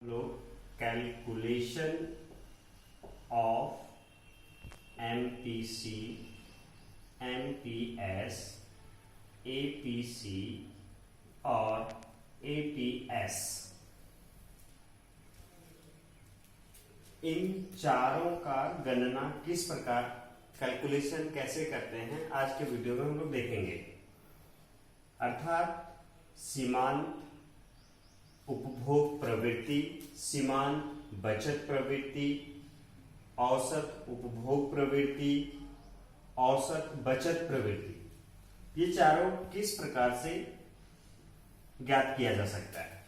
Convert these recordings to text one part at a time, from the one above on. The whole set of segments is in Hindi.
लोग calculation of MPC, MPS, APC और एपीएस, इन चारों का गणना किस प्रकार कैलकुलेशन कैसे करते हैं आज के वीडियो में हम लोग देखेंगे। अर्थात सीमांत उपभोग प्रवृत्ति, सीमांत बचत प्रवृत्ति, औसत उपभोग प्रवृत्ति, औसत बचत प्रवृत्ति, ये चारों किस प्रकार से ज्ञात किया जा सकता है।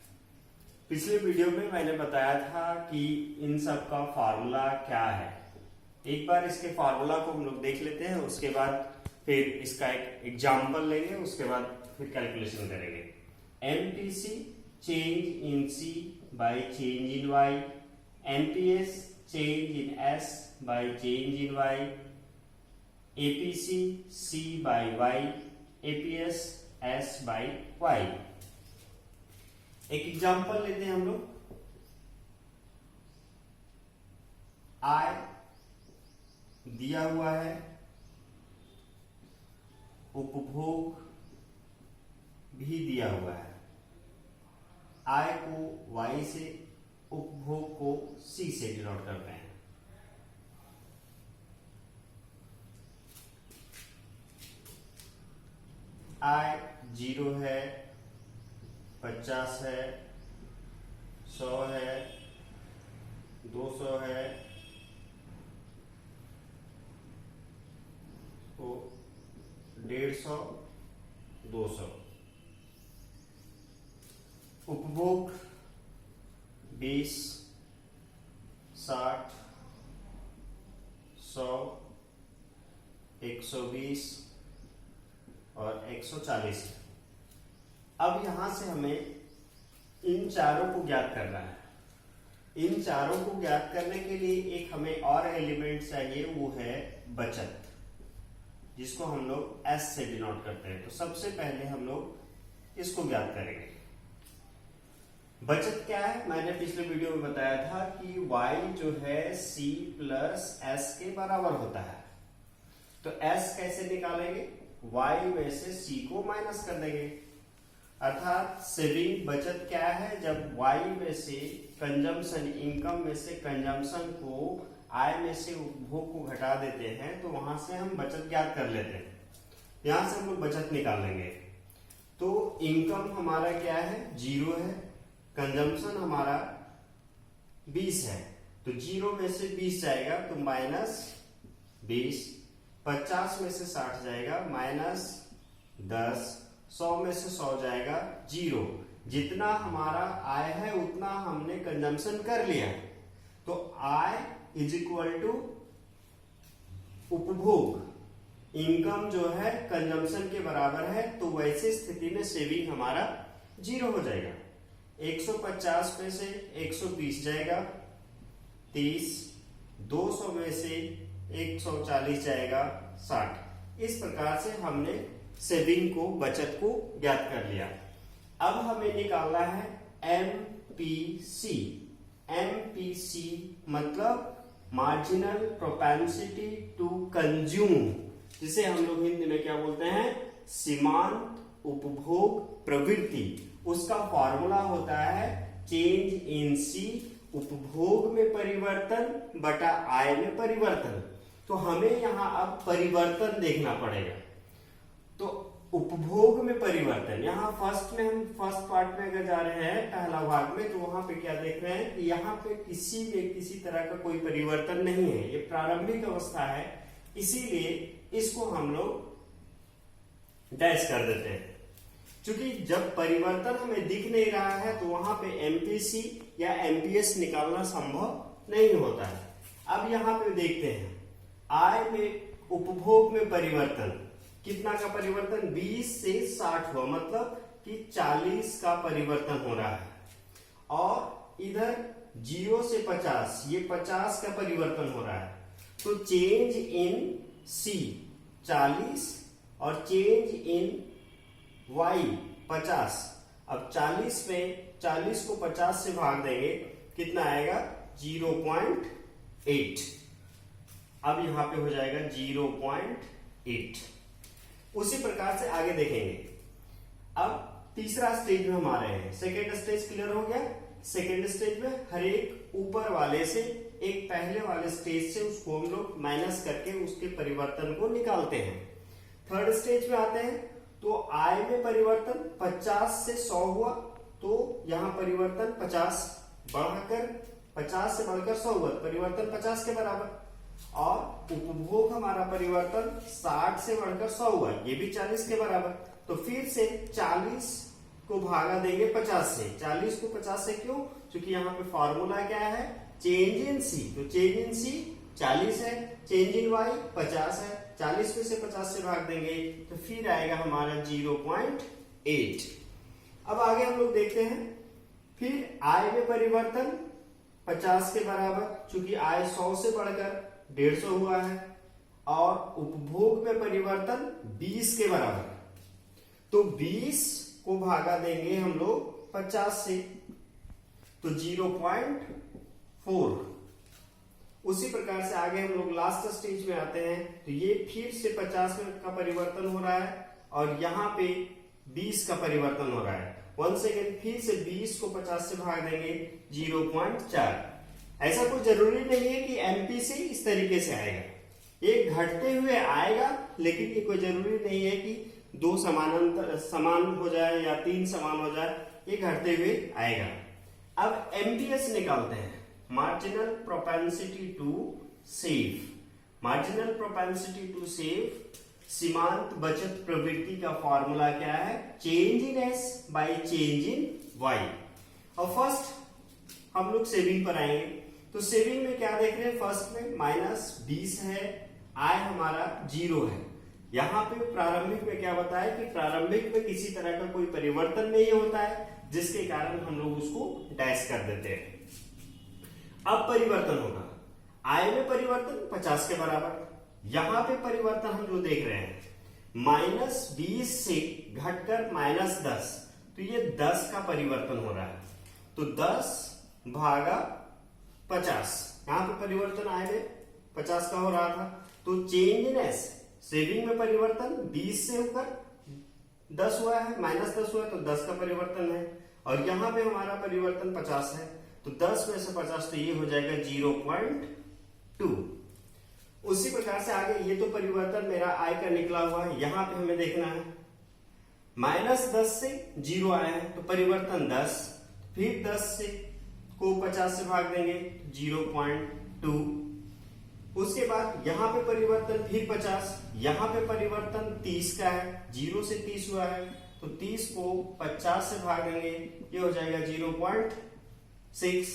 पिछले वीडियो में मैंने बताया था कि इन सब का फार्मूला क्या है। एक बार इसके फार्मूला को हम लोग देख लेते हैं, उसके बाद फिर इसका एक एग्जाम्पल लेंगे, उसके बाद फिर कैलकुलेशन करेंगे। MPC change in C by change in Y, MPS change in S by change in Y, APC C by Y, APS S by Y। एक एग्जांपल लेते हैं हम लोग। आय दिया हुआ है, उपभोग भी दिया हुआ है। आय को Y से, उपभोग को C से डिनोट करते हैं। आय 0 है, 50 है, 100 है, 200 है, तो 150, 200। उपभोग 20, 60, 100, 120 और 140। अब यहां से हमें इन चारों को ज्ञात करना है। इन चारों को ज्ञात करने के लिए एक हमें और एलिमेंट चाहिए, वो है बचत, जिसको हम लोग S से डिनोट करते हैं। तो सबसे पहले हम लोग इसको ज्ञात करेंगे। बचत क्या है, मैंने पिछले वीडियो में बताया था कि y जो है C प्लस S के बराबर होता है। तो S कैसे निकालेंगे, y में से C को माइनस कर देंगे। अर्थात सेविंग बचत क्या है, जब y में से कंजम्पशन, इनकम में से कंजम्पशन को आय में से उपभोग को घटा देते हैं, तो वहां से हम बचत ज्ञात कर लेते हैं। यहां से हम लोग बचत निकाल लेंगे। तो इनकम हमारा क्या है, 0 है, कंजम्पशन हमारा 20 है, तो 0 में से 20 जाएगा तो माइनस 20, 50 में से 60 जाएगा माइनस 10, 100 में से 100 जाएगा 0। जितना हमारा आय है उतना हमने कंजम्पशन कर लिया। तो आय इज इक्वल टू उपभोग, इनकम जो है कंजम्पशन के बराबर है, तो वैसे स्थिति में सेविंग हमारा 0 हो जाएगा। 150 में से 120 जाएगा 30, 200 में से 140 जाएगा 60। इस प्रकार से हमने सेविंग को, बचत को ज्ञात कर लिया। अब हमें निकालना है एमपीसी। एमपीसी मतलब मार्जिनल प्रोपेंसिटी टू कंज्यूम, जिसे हम लोग हिंदी में क्या बोलते हैं, सीमांत उपभोग प्रवृत्ति। उसका फॉर्मूला होता है चेंज इन सी, उपभोग में परिवर्तन बटा आय में परिवर्तन। तो हमें यहां अब परिवर्तन देखना पड़ेगा। तो उपभोग में परिवर्तन, यहां फर्स्ट में, हम फर्स्ट पार्ट में अगर जा रहे हैं, पहला भाग में, तो वहां पे क्या देख रहे हैं कि यहां पे किसी में किसी तरह का कोई परिवर्तन नहीं है, ये प्रारंभिक अवस्था है, इसीलिए इसको हम लोग डैश कर देते हैं। क्योंकि जब परिवर्तन हमें दिख नहीं रहा है तो वहां पे एमपीसी या एमपीएस निकालना संभव नहीं होता है। अब यहां पे देखते हैं, आय में, उपभोग में परिवर्तन, कितना का परिवर्तन, 20 से 60 हुआ, मतलब कि 40 का परिवर्तन हो रहा है। और इधर 0 से 50, ये 50 का परिवर्तन हो रहा है। तो चेंज इन सी 40 और चेंज इन y 50। अब 40 में 40 को 50 से भाग देंगे कितना आएगा 0.8। अब यहां पे हो जाएगा 0.8। उसी प्रकार से आगे देखेंगे। अब तीसरा स्टेज में हम आ रहे हैं। सेकेंड स्टेज क्लियर हो गया। सेकेंड स्टेज में हर एक ऊपर वाले से एक पहले वाले स्टेज से उसको हम लोग माइनस करके उसके परिवर्तन को निकालते हैं। थर्ड स्टेज में आते हैं तो आय में परिवर्तन 50 से 100 हुआ, तो यहां परिवर्तन 50 से बढ़कर 100 हुआ, परिवर्तन 50 के बराबर। और उपभोग हमारा परिवर्तन 60 से बढ़कर 100 हुआ, ये भी 40 के बराबर। तो फिर से 40 को भागा देंगे 50 से। 40 को 50 से क्यों? क्योंकि यहाँ पे फॉर्मूला क्या है, चेंज इन सी। तो चेंज इन सी 40 है, चेंज इन वाई 50 है। 40 में से 50 से भाग देंगे तो फिर आएगा हमारा 0.8। अब आगे हम लोग देखते हैं। फिर आय में परिवर्तन 50 के बराबर, चूंकि आय 100 से बढ़कर 150 हुआ है। और उपभोग में परिवर्तन 20 के बराबर, तो 20 को भागा देंगे हम लोग 50 से, तो 0.4। उसी प्रकार से आगे हम लोग लास्ट स्टेज में आते हैं। तो ये फिर से 50 का परिवर्तन हो रहा है और यहाँ पे 20 का परिवर्तन हो रहा है। वन सेकेंड, फिर से 20 को 50 से भाग देंगे 0.4। ऐसा कोई जरूरी नहीं है कि एमपीसी इस तरीके से आएगा, ये घटते हुए आएगा, लेकिन ये कोई जरूरी नहीं है कि 2 समान हो जाए या 3 समान हो जाए, ये घटते हुए आएगा। अब एमपीएस निकालते हैं, marginal propensity to save. Marginal propensity to save सीमांत बचत प्रवृत्ति का फॉर्मूला क्या है, change in S by change in Y. और फर्स्ट हम लोग सेविंग पर आएंगे। तो सेविंग में क्या देख रहे हैं, फर्स्ट में -20 है, आय हमारा 0 है। यहां पे प्रारंभिक में क्या बताया कि प्रारंभिक में किसी तरह का कोई परिवर्तन नहीं होता है, जिसके कारण हम लोग उसको डैश कर देते हैं। अब परिवर्तन होगा, आय में परिवर्तन 50 के बराबर। यहां पे परिवर्तन हम जो देख रहे हैं -20 से घटकर -10, तो ये 10 का परिवर्तन हो रहा है। तो 10 भागा 50, यहां पे परिवर्तन आय में 50 का हो रहा था। तो चेंज इन एस, सेविंग में परिवर्तन 20 से होकर 10 हुआ है, -10 हुआ है, तो 10 का परिवर्तन है। और यहां पे हमारा परिवर्तन 50 है, तो 10 में से 50, तो ये हो जाएगा 0.2। उसी प्रकार से आगे ये तो परिवर्तन मेरा आय का निकला हुआ है, यहां पे हमें देखना है -10 से 0 आया है, तो परिवर्तन 10, फिर 10 से को 50 से भाग देंगे 0.2। उसके बाद यहां पे परिवर्तन फिर 50, यहां पे परिवर्तन 30 का है, 0 से 30 हुआ है, तो 30 को 50 से भाग देंगे, ये हो जाएगा 0.6,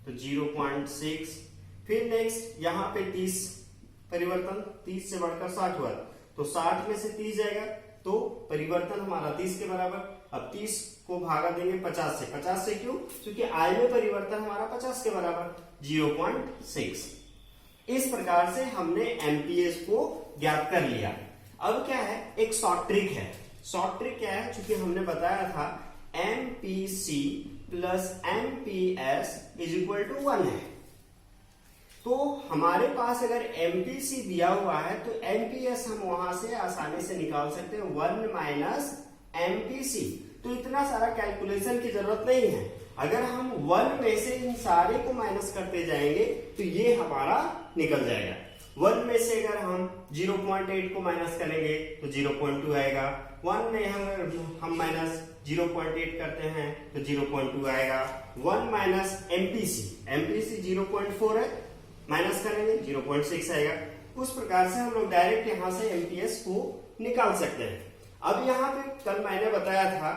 तो 0.6। फिर नेक्स्ट यहां पे 30 परिवर्तन 30 से बढ़कर 60 हुआ, तो 60 में से 30 जाएगा, तो परिवर्तन हमारा 30 के बराबर। अब 30 को भागा देंगे 50 से। 50 से क्यों? क्योंकि आय में परिवर्तन हमारा 50 के बराबर, 0.6। इस प्रकार से हमने एमपीएस को ज्ञात कर लिया। अब क्या है, एक शॉर्ट ट्रिक है। शॉर्ट ट्रिक क्या है? क्योंकि हमने बताया था MPC plus MPS is equal to 1 है। तो हमारे पास अगर एमपीसी दिया हुआ है तो एमपीएस हम वहां से आसानी से निकाल सकते हैं, 1 माइनस एमपीसी। तो इतना सारा कैलकुलेशन की जरूरत नहीं है। अगर हम 1 में से इन सारे को माइनस करते जाएंगे तो ये हमारा निकल जाएगा। 1 में से अगर हम 0.8 को माइनस करेंगे तो 0.2 आएगा। 1 में हम माइनस 0.8 करते हैं तो 0.2 आएगा। 1 माइनस एमपीसी, एमपीसी 0.4 है, माइनस करेंगे 0.6 आएगा। उस प्रकार से हम लोग डायरेक्ट यहां से एमपीएस को निकाल सकते हैं। अब यहां पे कल मैंने बताया था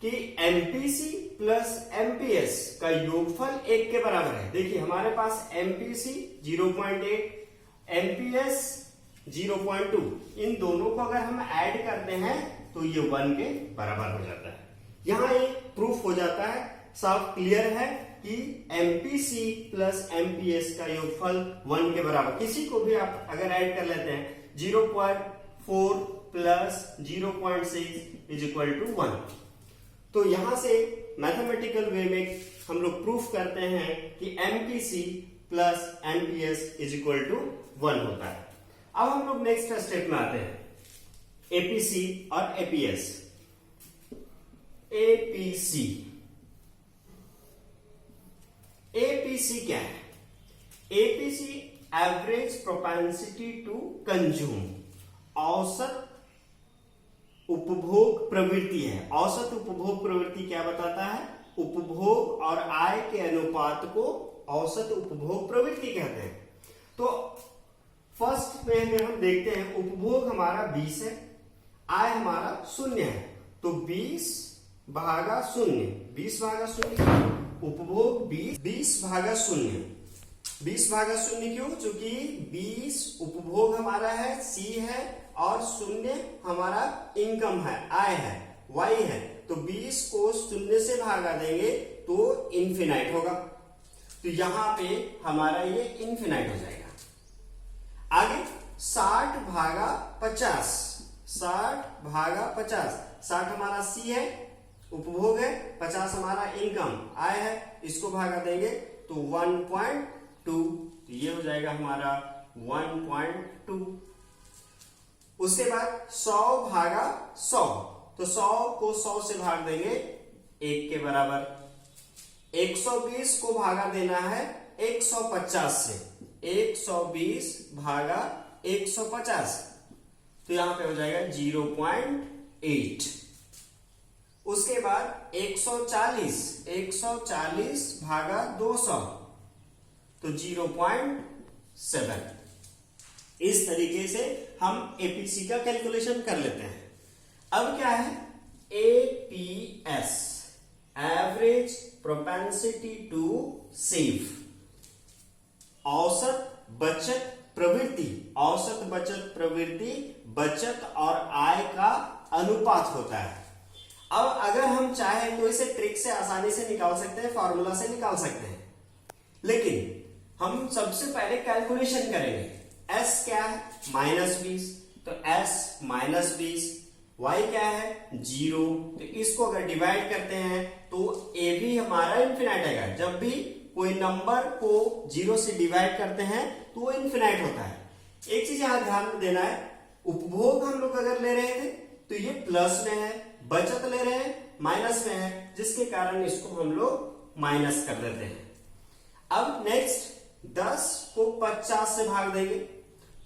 कि एमपीसी प्लस एमपीएस का योगफल 1 के बराबर है। देखिए हमारे पास एमपीसी 0.8, एमपीएस 0.2, इन दोनों को अगर हम ऐड करते हैं तो ये 1 के बराबर हो जाता है। यहां एक प्रूफ हो जाता है, साफ क्लियर है कि एमपीसी प्लस एमपीएस का योगफल 1 के बराबर। किसी को भी आप अगर ऐड कर लेते हैं 0.4 प्लस 0.6 इज इक्वल टू 1, तो यहां से मैथमेटिकल वे में हम लोग प्रूफ करते हैं कि MPC plus MPS is equal to 1 होता है। अब हम लोग नेक्स्ट स्टेप में आते हैं, एपीसी और एपीएस। एपीसी, एपीसी क्या है? APC average propensity to consume, औसत उपभोग प्रवृत्ति है। औसत उपभोग प्रवृत्ति क्या बताता है? उपभोग और आय के अनुपात को औसत उपभोग प्रवृत्ति कहते हैं। तो फर्स्ट में अगर हम देखते हैं, उपभोग हमारा 20 है, आय हमारा 0 है, तो 20 भागा 0, 20 भागा 0, उपभोग 20 भागा 0, 20 भागा 0 क्यों? क्योंकि 20 उपभोग हमारा है, सी है, और 0 हमारा इनकम है, आय है, वाई है। तो 20 को 0 से भागा देंगे तो इन्फिनाइट होगा, तो यहां पे हमारा ये इन्फिनाइट हो जाएगा। आगे 60 भागा 50, 60 भागा 50, 60 हमारा सी है, उपभोग है, 50 हमारा इनकम, आय है, इसको भागा देंगे तो 1.2, तो ये हो जाएगा हमारा 1.2। उसके बाद 100 भागा 100, तो 100 को 100 से भाग देंगे 1 के बराबर। 120 को भागा देना है 150 से, 120 भागा 150, तो यहां पे हो जाएगा 0.8। उसके बाद 140 भागा 200, तो 0.7। इस तरीके से हम एपीसी का कैलकुलेशन कर लेते हैं। अब क्या है? APS, average propensity to save, औसत बचत प्रवृत्ति। औसत बचत प्रवृत्ति बचत और आय का अनुपात होता है। अब अगर हम चाहें तो इसे ट्रिक से आसानी से निकाल सकते हैं, फॉर्मूला से निकाल सकते हैं, लेकिन हम सबसे पहले कैलकुलेशन करेंगे। S क्या है? -20, तो S -20, Y क्या है? 0, तो इसको अगर डिवाइड करते हैं तो A भी हमारा इन्फिनाइट आएगा। जब भी कोई नंबर को 0 से डिवाइड करते हैं तो वो इन्फिनाइट होता है। एक चीज यहां ध्यान में देना है, उपभोग हम लोग अगर ले रहे थे तो ये प्लस में है, बचत ले रहे हैं माइनस में है, जिसके कारण इसको हम लोग माइनस कर देते हैं। अब नेक्स्ट 10 को 50 से भाग देंगे,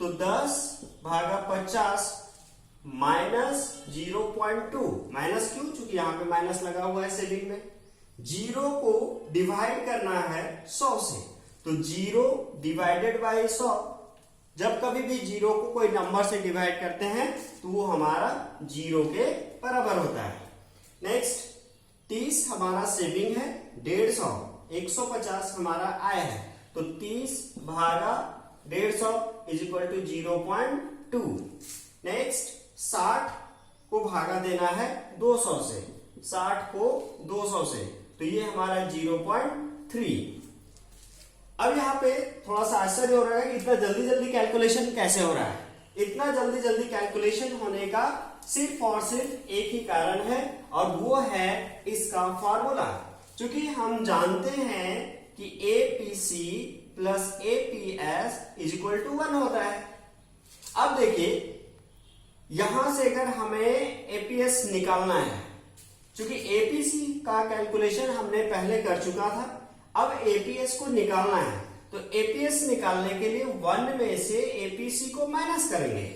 तो 10 भागा 50 माइनस 0.2, माइनस क्यों? क्योंकि यहां पे माइनस लगा हुआ है सेविंग में। 0 को डिवाइड करना है 100 से, तो 0 डिवाइडेड बाय 100, जब कभी भी 0 को कोई नंबर से डिवाइड करते हैं तो वो हमारा 0 के बराबर होता है। नेक्स्ट 30 हमारा सेविंग है, 150, 150 हमारा आय है, तो 30 भागा 150 इज इक्वल टू 0.2। नेक्स्ट 60 को भागा देना है 200 से, 60 को 200 से, तो ये हमारा 0.3। अब यहाँ पे थोड़ा सा आश्चर्य हो रहा है कि इतना जल्दी जल्दी कैलकुलेशन कैसे हो रहा है। इतना जल्दी जल्दी कैलकुलेशन होने का सिर्फ और सिर्फ एक ही कारण है, और वो है इसका फॉर्मूला। क्योंकि हम जानते हैं कि APC plus APS is equal to 1 होता है। अब देखिए, यहां से अगर हमें एपीएस निकालना है, क्योंकि एपीसी का कैलकुलेशन हमने पहले कर चुका था, अब एपीएस को निकालना है, तो एपीएस निकालने के लिए 1 में से एपीसी को माइनस करेंगे।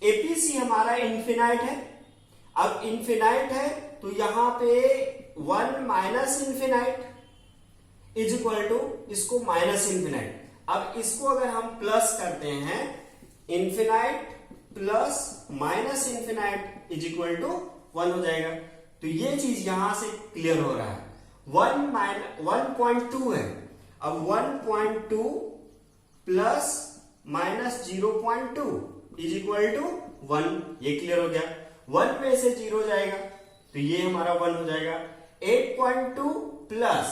एपीसी हमारा इन्फिनाइट है, अब इन्फिनाइट है तो यहां पे 1 minus infinite is equal to इसको माइनस इन्फिनाइट। अब इसको अगर हम प्लस करते हैं, infinite plus minus infinite is equal to 1 हो जाएगा। तो ये चीज यहां से क्लियर हो रहा है। 1.2 है, अब 1.2 plus minus 0.2 is equal to 1, ये क्लियर हो गया। 1 में से 0 जाएगा तो ये हमारा 1 हो जाएगा। 8.2 प्लस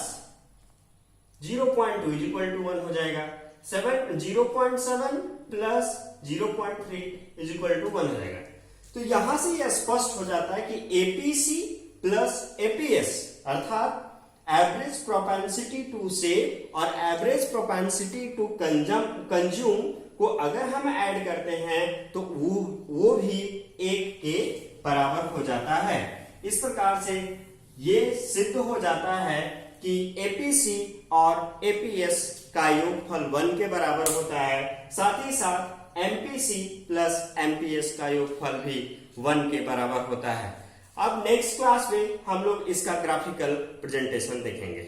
0.2 इज इक्वल टू 1 हो जाएगा। 0.7 प्लस 0.3 इज इक्वल टू 1 हो जाएगा। तो यहां से यह स्पष्ट हो जाता है कि एपीसी प्लस एपीएस अर्थात एवरेज प्रोपेंसिटी टू सेव और एवरेज प्रोपेंसिटी टू कंज्यूम को अगर हम ऐड करते हैं तो वो भी 1 के बराबर हो जाता है। इस प्रकार से ये सिद्ध हो जाता है कि एपीसी और एपीएस का योगफल 1 के बराबर होता है, साथ ही साथ एमपीसी प्लस एमपीएस का योगफल भी 1 के बराबर होता है। अब नेक्स्ट क्लास में हम लोग इसका ग्राफिकल प्रेजेंटेशन देखेंगे।